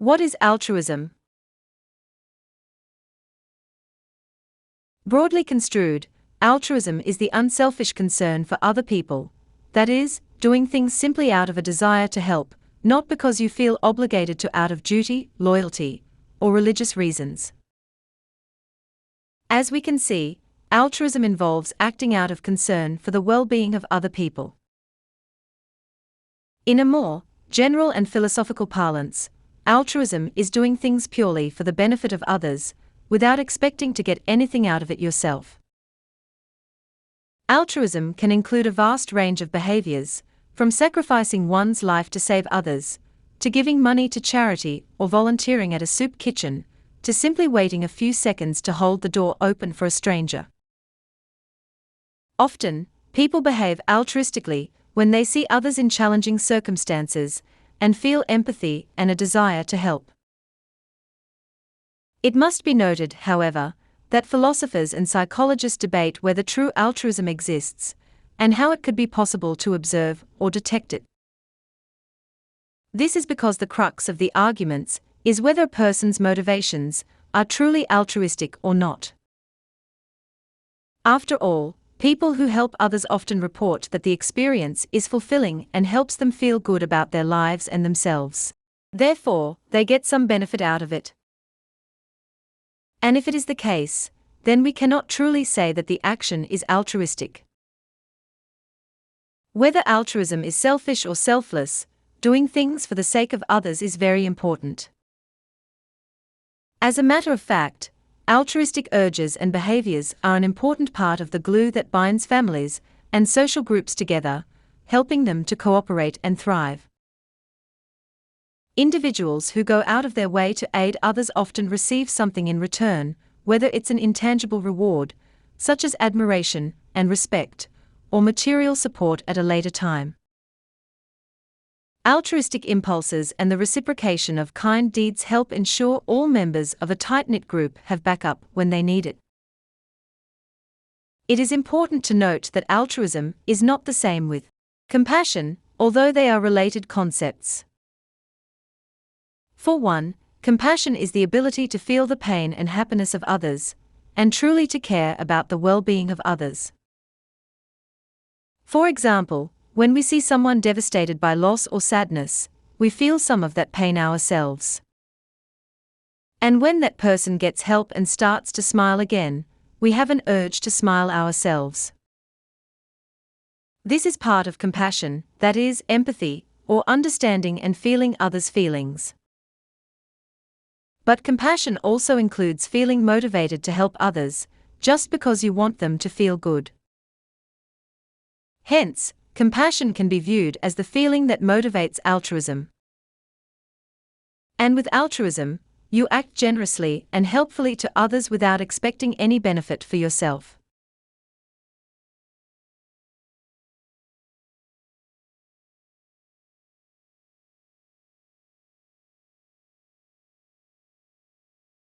What is altruism? Broadly construed, altruism is the unselfish concern for other people, that is, doing things simply out of a desire to help, not because you feel obligated to out of duty, loyalty, or religious reasons. As we can see, altruism involves acting out of concern for the well-being of other people. In a more general and philosophical parlance, altruism is doing things purely for the benefit of others, without expecting to get anything out of it yourself. Altruism can include a vast range of behaviors, from sacrificing one's life to save others, to giving money to charity or volunteering at a soup kitchen, to simply waiting a few seconds to hold the door open for a stranger. Often, people behave altruistically when they see others in challenging circumstances and feel empathy and a desire to help. It must be noted, however, that philosophers and psychologists debate whether true altruism exists, and how it could be possible to observe or detect it. This is because the crux of the arguments is whether a person's motivations are truly altruistic or not. After all, people who help others often report that the experience is fulfilling and helps them feel good about their lives and themselves. Therefore, they get some benefit out of it. And if it is the case, then we cannot truly say that the action is altruistic. Whether altruism is selfish or selfless, doing things for the sake of others is very important. As a matter of fact, altruistic urges and behaviors are an important part of the glue that binds families and social groups together, helping them to cooperate and thrive. Individuals who go out of their way to aid others often receive something in return, whether it's an intangible reward, such as admiration and respect, or material support at a later time. Altruistic impulses and the reciprocation of kind deeds help ensure all members of a tight-knit group have backup when they need it. It is important to note that altruism is not the same with compassion, although they are related concepts. For one, compassion is the ability to feel the pain and happiness of others, and truly to care about the well-being of others. For example, when we see someone devastated by loss or sadness, we feel some of that pain ourselves. And when that person gets help and starts to smile again, we have an urge to smile ourselves. This is part of compassion, that is, empathy, or understanding and feeling others' feelings. But compassion also includes feeling motivated to help others, just because you want them to feel good. Hence, compassion can be viewed as the feeling that motivates altruism. And with altruism, you act generously and helpfully to others without expecting any benefit for yourself.